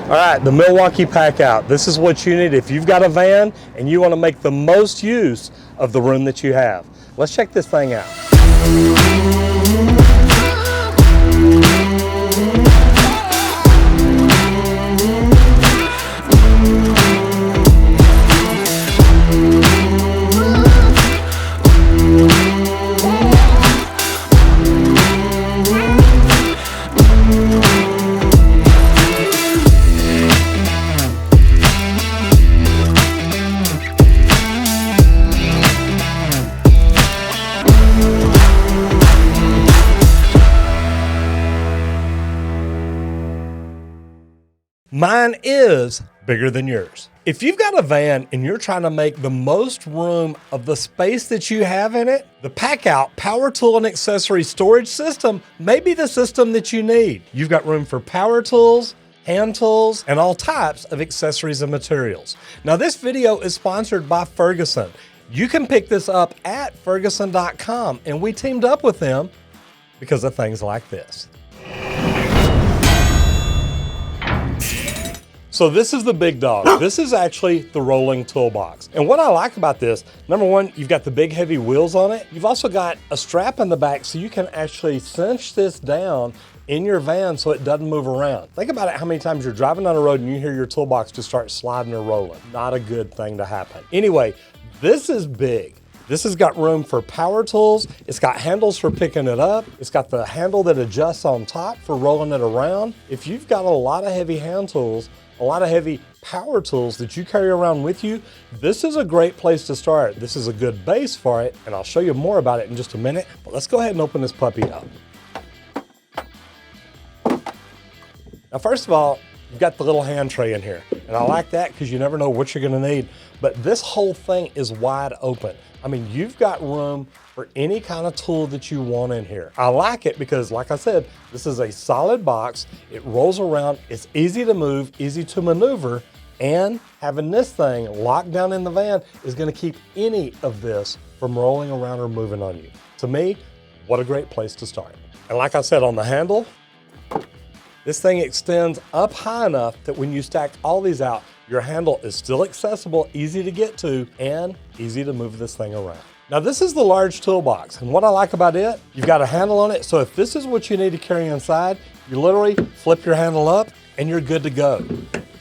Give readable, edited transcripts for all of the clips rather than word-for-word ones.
All right, the Milwaukee Pack Out. This is what you need if you've got a van and you want to make the most use of the room that you have. Let's check this thing out. Mine is bigger than yours. If you've got a van and you're trying to make the most room of the space that you have in it, the Pack Out power tool and accessory storage system may be the system that you need. You've got room for power tools, hand tools, and all types of accessories and materials. Now this video is sponsored by Ferguson. You can pick this up at Ferguson.com, and we teamed up with them because of things like this. So this is the big dog. This is actually the rolling toolbox. And what I like about this, number one, you've got the big heavy wheels on it. You've also got a strap in the back so you can actually cinch this down in your van so it doesn't move around. Think about it, how many times you're driving down the road and you hear your toolbox just start sliding or rolling. Not a good thing to happen. Anyway, this is big. This has got room for power tools. It's got handles for picking it up. It's got the handle that adjusts on top for rolling it around. If you've got a lot of heavy hand tools, a lot of heavy power tools that you carry around with you, this is a great place to start. This is a good base for it, and I'll show you more about it in just a minute. But let's go ahead and open this puppy up. Now, first of all, you've got the little hand tray in here, and I like that because you never know what you're gonna need. But this whole thing is wide open. I mean, you've got room for any kind of tool that you want in here. I like it because, like I said, this is a solid box. It rolls around, it's easy to move, easy to maneuver, and having this thing locked down in the van is gonna keep any of this from rolling around or moving on you. To me, what a great place to start. And like I said, on the handle, this thing extends up high enough that when you stack all these out, your handle is still accessible, easy to get to, and easy to move this thing around. Now this is the large toolbox, and what I like about it, you've got a handle on it, so if this is what you need to carry inside, you literally flip your handle up and you're good to go.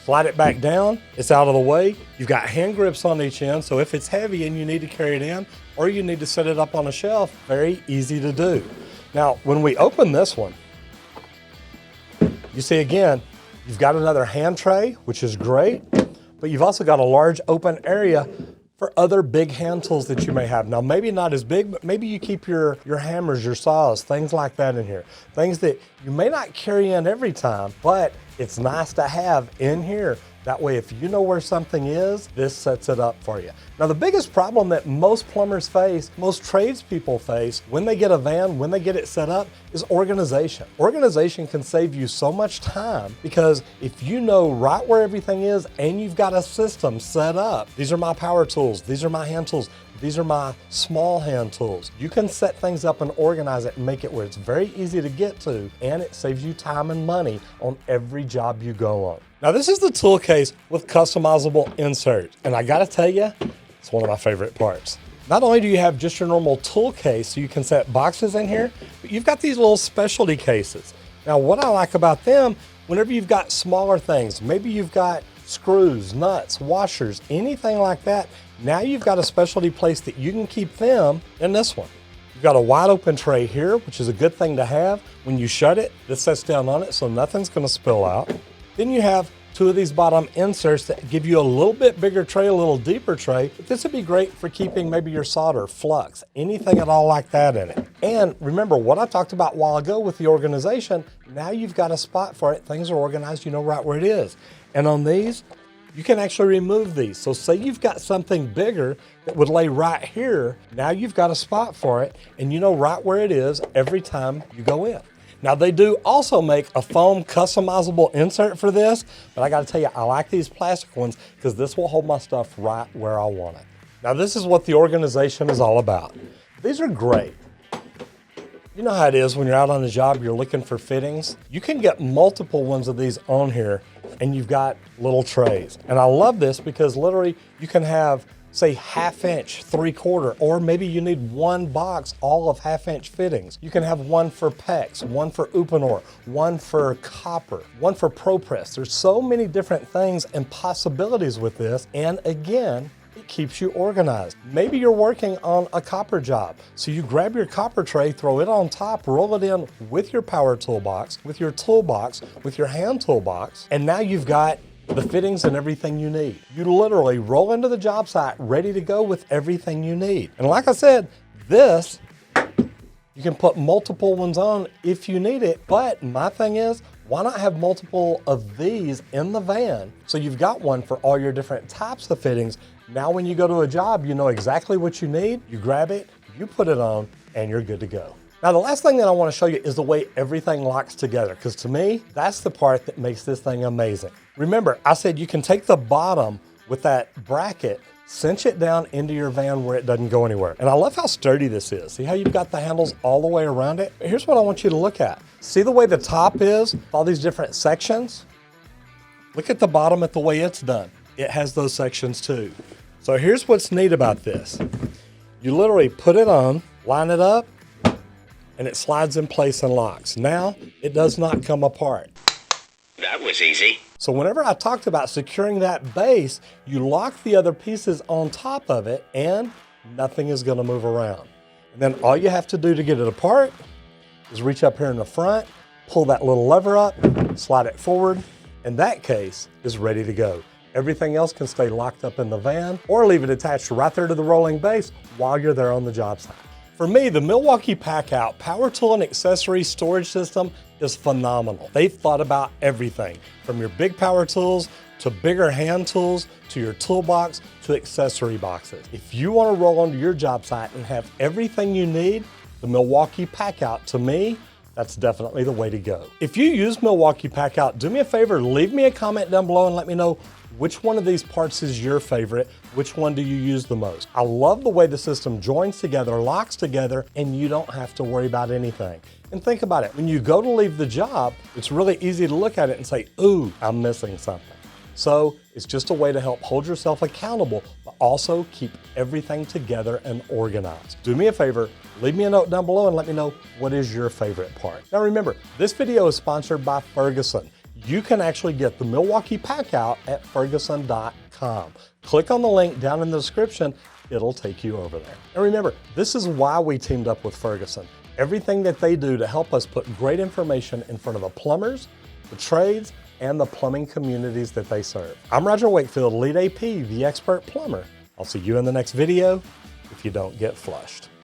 Slide it back down, it's out of the way. You've got hand grips on each end, so if it's heavy and you need to carry it in, or you need to set it up on a shelf, very easy to do. Now, when we open this one, you see again, you've got another hand tray, which is great, but you've also got a large open area for other big hand tools that you may have. Now, maybe not as big, but maybe you keep your hammers, your saws, things like that in here. Things that you may not carry in every time, but it's nice to have in here. That way, if you know where something is, this sets it up for you. Now, the biggest problem that most plumbers face, most tradespeople face when they get a van, when they get it set up, is organization. Organization can save you so much time because if you know right where everything is and you've got a system set up, these are my power tools, these are my hand tools, these are my small hand tools. You can set things up and organize it and make it where it's very easy to get to, and it saves you time and money on every job you go on. Now this is the tool case with customizable inserts, and I gotta tell you, it's one of my favorite parts. Not only do you have just your normal tool case so you can set boxes in here, but you've got these little specialty cases. Now what I like about them, whenever you've got smaller things, maybe you've got screws, nuts, washers, anything like that, now you've got a specialty place that you can keep them in this one. You've got a wide open tray here, which is a good thing to have. When you shut it, this sets down on it so nothing's gonna spill out. Then you have two of these bottom inserts that give you a little bit bigger tray, a little deeper tray. But this would be great for keeping maybe your solder, flux, anything at all like that in it. And remember what I talked about a while ago with the organization, now you've got a spot for it. Things are organized, you know right where it is. And on these, you can actually remove these. So say you've got something bigger that would lay right here, now you've got a spot for it and you know right where it is every time you go in. Now they do also make a foam customizable insert for this, but I gotta tell you, I like these plastic ones because this will hold my stuff right where I want it. Now this is what the organization is all about. These are great. You know how it is when you're out on the job, you're looking for fittings. You can get multiple ones of these on here and you've got little trays. And I love this because literally you can have, say, 1/2 inch, 3/4, or maybe you need one box, all of 1/2 inch fittings. You can have one for PEX, one for Uponor, one for copper, one for ProPress. There's so many different things and possibilities with this. And again, it keeps you organized. Maybe you're working on a copper job. So you grab your copper tray, throw it on top, roll it in with your power toolbox, with your toolbox, with your hand toolbox, and now you've got the fittings and everything you need. You literally roll into the job site ready to go with everything you need. And like I said, this, you can put multiple ones on if you need it, but my thing is, why not have multiple of these in the van? So you've got one for all your different types of fittings. Now when you go to a job, you know exactly what you need, you grab it, you put it on, and you're good to go. Now the last thing that I want to show you is the way everything locks together, because to me, that's the part that makes this thing amazing. Remember, I said you can take the bottom with that bracket, cinch it down into your van where it doesn't go anywhere. And I love how sturdy this is. See how you've got the handles all the way around it? Here's what I want you to look at. See the way the top is, all these different sections? Look at the bottom at the way it's done. It has those sections too. So here's what's neat about this. You literally put it on, line it up, and it slides in place and locks. Now, it does not come apart. That was easy. So whenever I talked about securing that base, you lock the other pieces on top of it and nothing is gonna move around. And then all you have to do to get it apart is reach up here in the front, pull that little lever up, slide it forward, and that case is ready to go. Everything else can stay locked up in the van or leave it attached right there to the rolling base while you're there on the job site. For me, the Milwaukee Pack Out power tool and accessory storage system is phenomenal. They've thought about everything from your big power tools to bigger hand tools to your toolbox to accessory boxes. If you want to roll onto your job site and have everything you need, the Milwaukee Pack Out, to me, that's definitely the way to go. If you use Milwaukee Pack Out, do me a favor, leave me a comment down below and let me know which one of these parts is your favorite, which one do you use the most. I love the way the system joins together, locks together, and you don't have to worry about anything. And think about it, when you go to leave the job, it's really easy to look at it and say, ooh, I'm missing something. So it's just a way to help hold yourself accountable, but also keep everything together and organized. Do me a favor, leave me a note down below and let me know what is your favorite part. Now remember, this video is sponsored by Ferguson. You can actually get the Milwaukee Pack Out at ferguson.com. Click on the link down in the description, it'll take you over there. And remember, this is why we teamed up with Ferguson. Everything that they do to help us put great information in front of the plumbers, the trades, and the plumbing communities that they serve. I'm Roger Wakefield, Lead AP, the expert plumber. I'll see you in the next video if you don't get flushed.